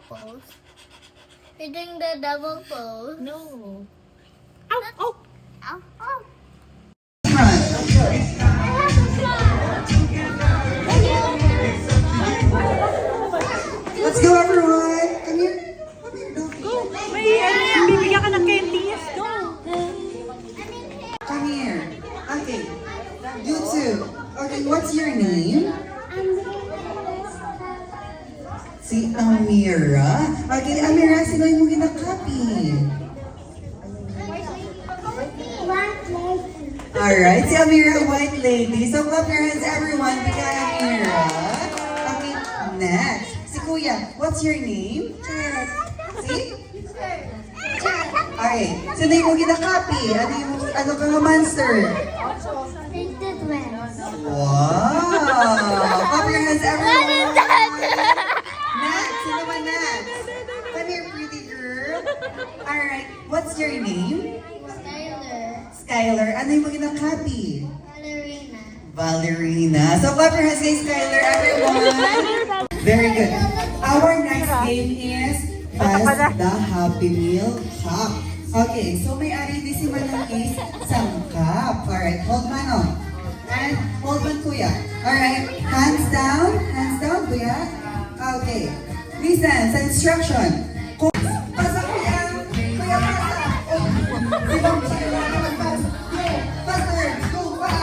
pose. You're doing the double pose. No. Ow! Oh! Ow, ow. Let's go, everyone! Come here. Come here. Go! Bibigyan ka ng candies. Go! Come here. Okay. You too. Okay, what's your name? Si Amira. Okay, Amira, sino yung ginakapi? Alright, si Amira, white lady. So clap your hands, everyone, kay Amira. Okay, next. Si Kuya, what's your name? Si? Okay, sino yung ginakapi? Ano ka nga monster? Wow! Clap your hands, everyone. Next, sino ba next? Come here, pretty girl. Alright, what's your name? Skylar. Ano yung ginakapi? Valerina. So clap your hands kay Skylar, everyone. Very good. Our next game is Pass the Happy Meal Cup. Okay, so may ari di si Manang is sangkap. Alright, hold man and hold man kuya. Alright, hands down, kuya. Okay, listen sa instruction. Pasa kuya, kuya pasa. Sibang kuya naman pasa. Go, faster, go pa.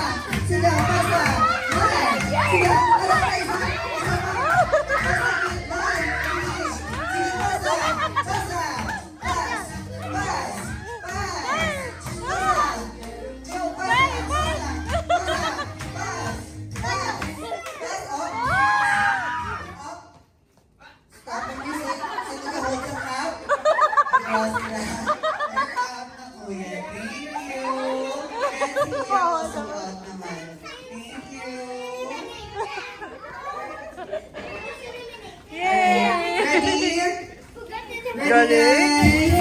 Siga, pasa. Line, siga, alakay sa. Ready?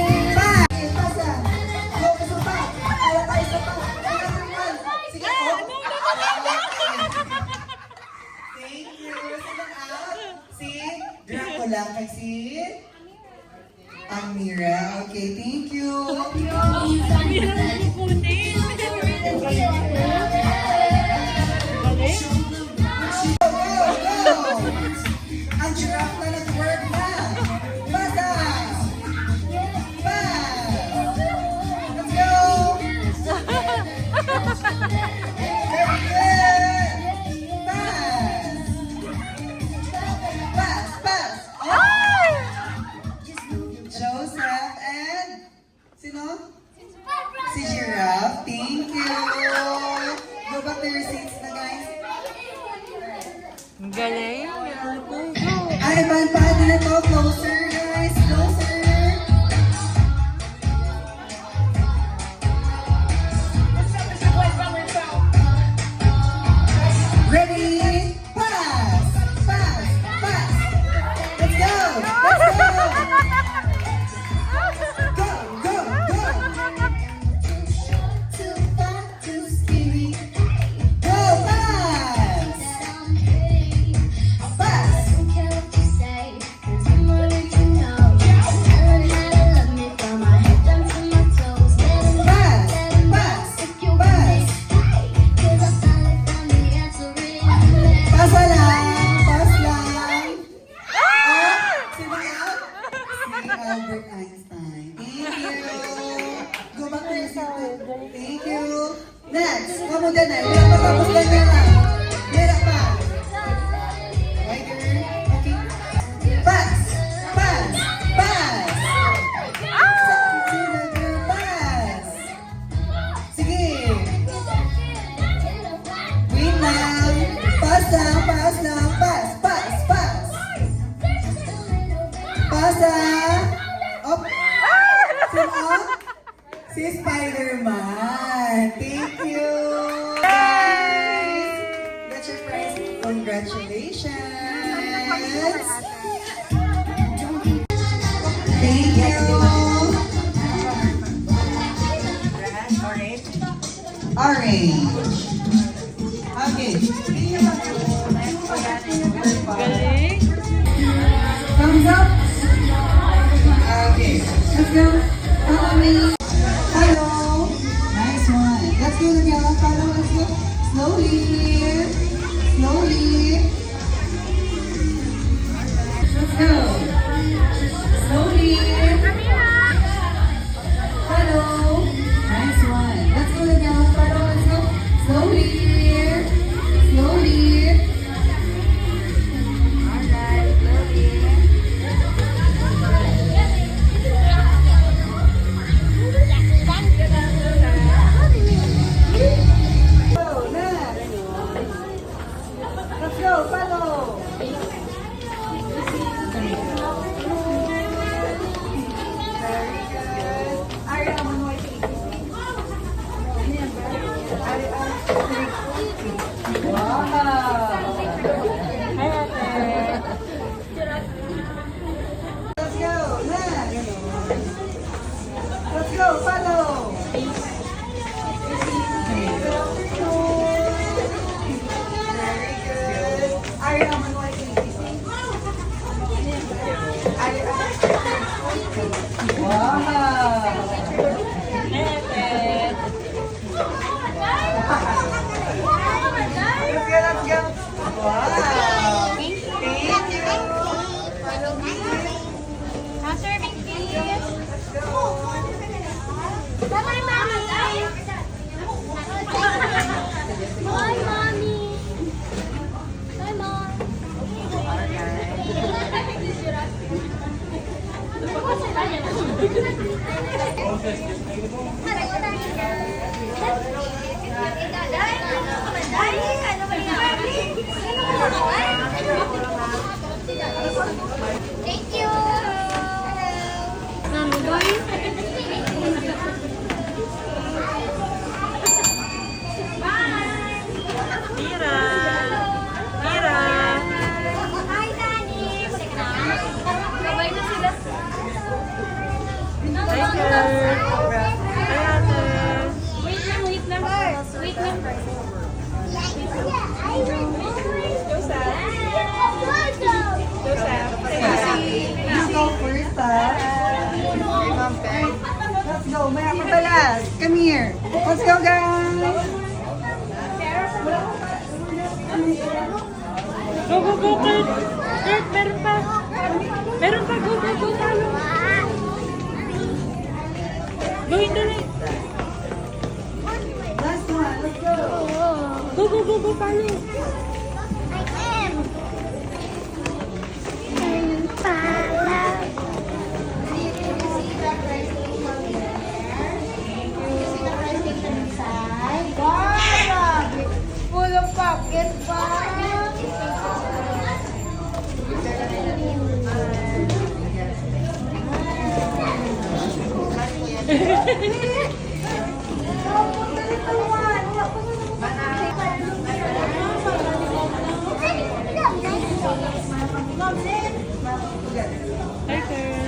Thank you. Si Dracula kasi Amira. Okay, thank you. Ang giraffe na nag-work na. Basta! Let's go! Very good! Pass! Joseph and... Sino? Si Giraffe. Thank you! Go back to your seats na, guys. Galing. Ay, pahati na to. Closer, guys. Closer. Ready? Pass! Let's go! Go! Too far, too scary. Go, pass! Albert Einstein. Thank you. Go back to your seat. Thank you. Next. Kamu din eh. Mira pa tapos lang na. Mira pa. Right here. Okay. Pass. Pass. Sige. Wait lang. Pass lang. Pass. Up. Si Spider-Man. Thank you. Guys. That's your prize. Congratulations. Thank you. Orange. Okay. Galing. Thumbs up. Let's go. Wow. Thank you. Bye, Mommy. Bye, Mommy. Bye, Mom. Thank you. Mommy, Mira! Mira! Hi, Danny. Sabay na sila. Hi, girl! Hi, ate! Wait lang. Wait lang. You go first, Let's go. Maya Pabalas. Come here. Let's go, guys. Go, go, go, Kurt! Kurt, meron pa! Meron pa! Go, go, go, talo! Go, dali! Last one. Let's go. Go, go, go, go, talo! Full of pocket pa. Hi, Kurt!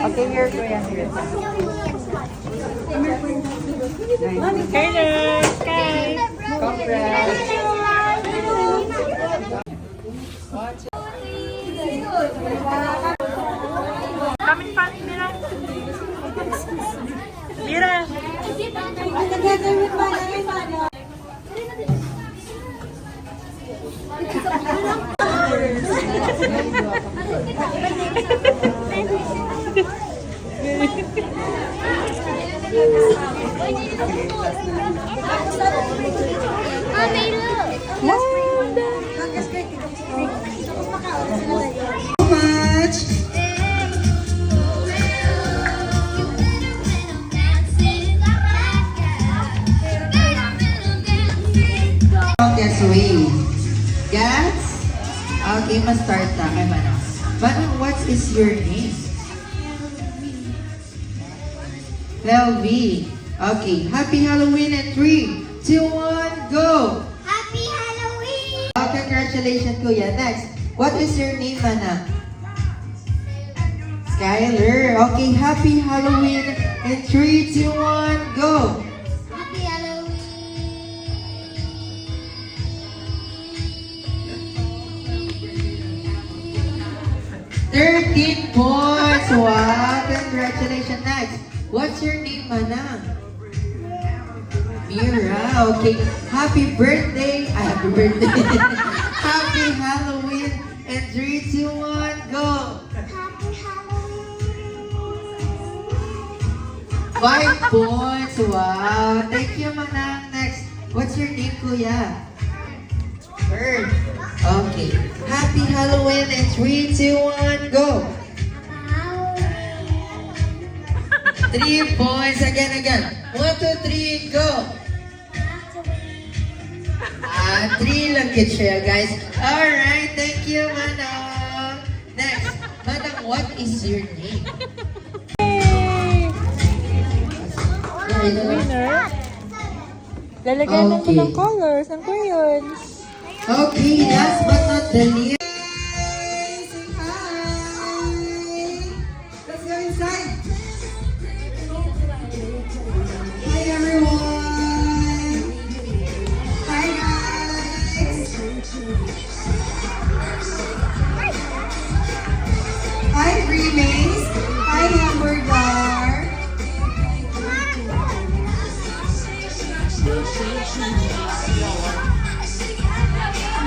Okay, here, Kuya. Here. Carlos! Sky! Congrats. Coming pa, Mira! Mira! Mommy, look. So much. This way. Gats? Okay, ma-start na kay Manang. Manang, what is your name? Velvi. Okay, happy Halloween in 3, 2, 1, go! Happy Halloween! Oh, congratulations, Kuya. Next, what is your name, Manang? Skyler. Okay, happy Halloween in 3, 2, 1, go! Happy Halloween! 13 points! Wow! Congratulations! Next, what's your name, Manang? Mira. Okay. Happy birthday! Happy birthday! Happy Halloween! And 3, 2, 1, go! Happy Halloween! 5 points! Wow! Thank you, Manang. Next, what's your name, Kuya? Bird. Okay. Happy Halloween! And 3, 2, 1, go! 3 points. Again. 1, 2, 3, go! 3 lang kid siya, guys. Alright, thank you, Manang. Next, Manang, what is your name? Winner? Lalagyan natin Okay. ng colors, ng crayons. Okay, last but not the least. Let's go inside. Hi, everyone.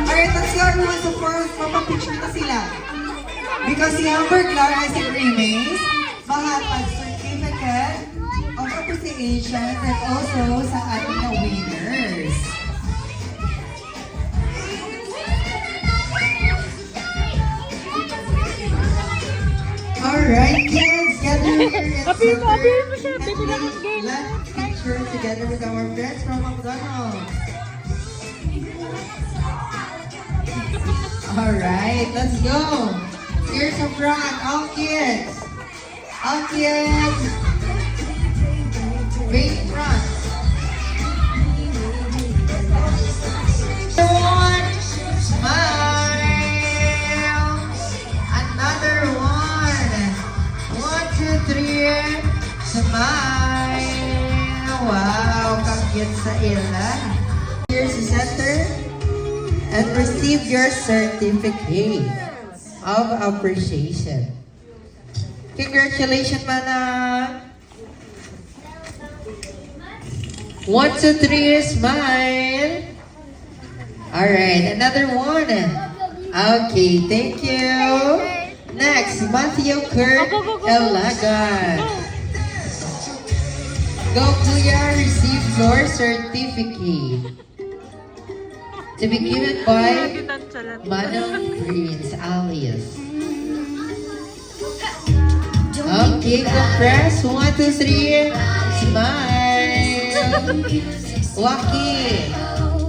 Alright, let's go everyone. So first, mapapicture na sila. Because si Amber Clark ay si Grimace, mahatag certificate of appreciation and also sa ating na winners. Alright, kids, gather here at Appeal mo center siya. and Baby na ng game. let's picture together with our friends from McDonald's. Alright, let's go. Here's the front, all kids. All kids. Face front. One, smile. Another one. 1, 2, 3, smile. Wow, kakit sa ila. Here's the center. And receive your certificate of appreciation. Congratulations, Mana! 1, 2, 3, smile! Alright, another one. Okay, thank you. Next, Matthew Kurt Elagan. Go, Kuya, receive your certificate. To be given by Manong Prince alias. Okay, compress. 1, 2, 3. Smile. Waki.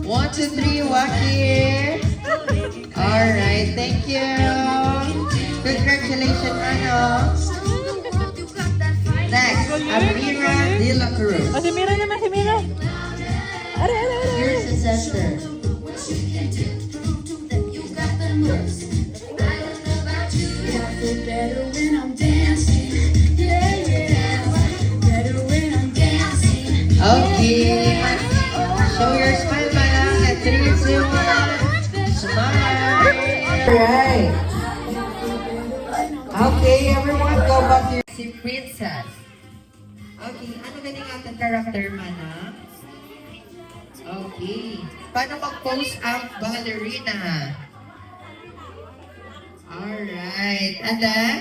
1, 2, 3. Waki. Alright, thank you. Congratulations, Mano. Next, Amira De La Cruz. Si Mira naman, si Mira. Here's the center. Okay. Show your smile, Manang. At 3, 2, 1. Smile. Alright. Okay, everyone, go back to your si Princess. Okay, ano galing ating character, Manang? Okay. Paano mag-pose ang ballerina? Alright. And then?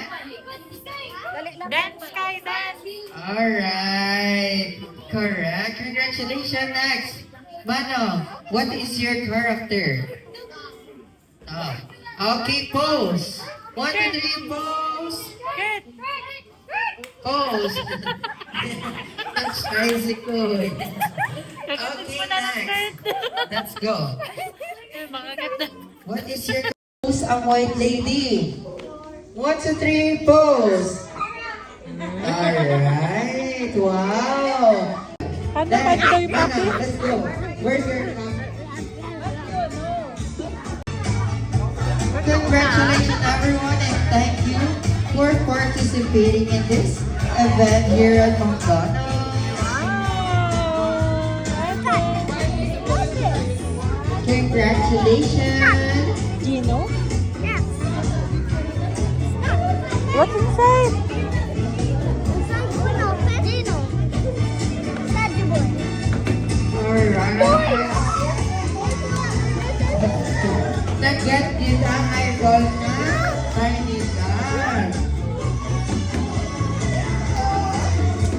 Dance, Sky, dance. Alright. Correct. Congratulations. Next. Mano, what is your character? Oh. Okay, pose. 1, 2, 3, pose. Good. Pose. That's crazy good. Okay, next. Let's go. Mga ganda. What is your pose ang white lady? 1, 2, 3, pose. Alright. Wow. Paano daw yung Mana, papi? let's go. Where's your Congratulations everyone and thank you for participating in this event here at McDonald's. Congratulations. Gino? What's inside? Alright. Nag-get din ang idol na tiny dad.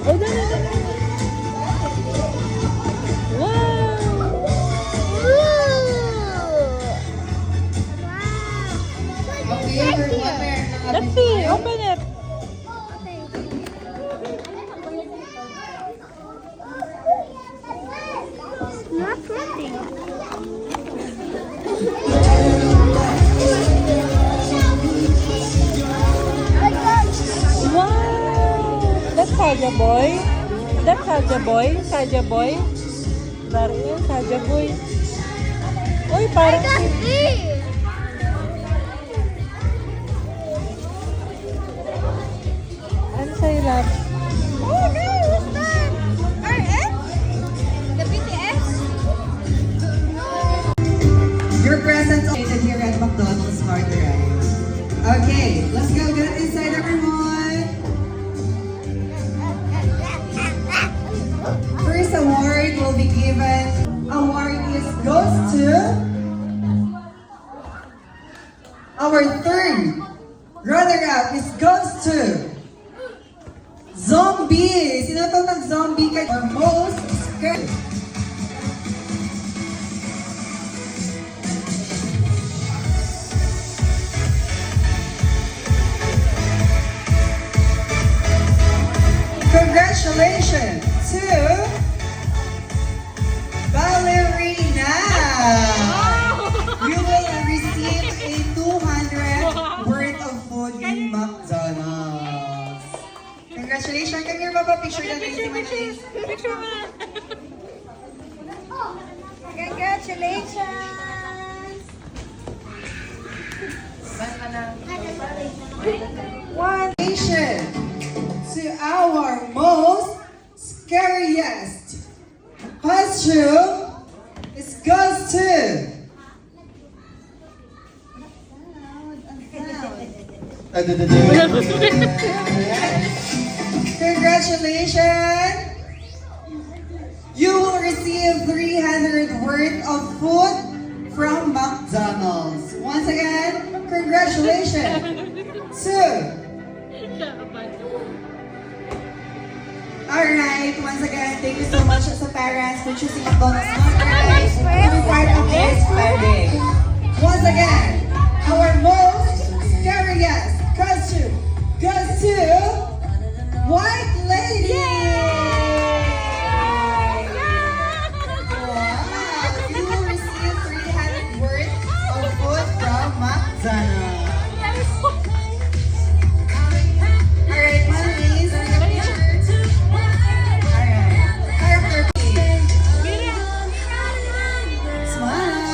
Oh, no. Wow! Okay, everyone, meron na Let's see. Open it. Not floating. Wow! That's Saja Boy. That's Saja Boy. Saja Boy. Dari yan, Saja Boy. Uy, parang... Ano sa'yo, love? Oh no, what's that? RS? The BTS? Your presence is here at McDonald's Smart Drive. Okay, let's go get inside everyone. First award will be given award goes to our third runner-up. It goes to Zombie. Sino to nag-zombie ka? Or most scared? Congratulations to Ballerina! You will receive a 200 worth of food in McDonald's. Congratulations! Come here, Papa. Picture na si Manchis. Picture mo na. Congratulations! Congratulations to our most scariest costume. It goes to Congratulations! You will receive 300 worth of food from McDonald's. Once again, congratulations to Alright, once again, thank you so much sa parents for choosing McDonald's to be part of this wedding. Once again, our most scariest costume goes to White Lady! Wow! You will receive 300 worth of food from McDonald's. Alright, mommies, take a picture. Alright, character please. Smile.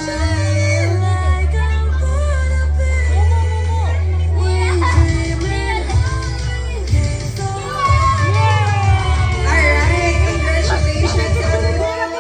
Alright, congratulations everyone.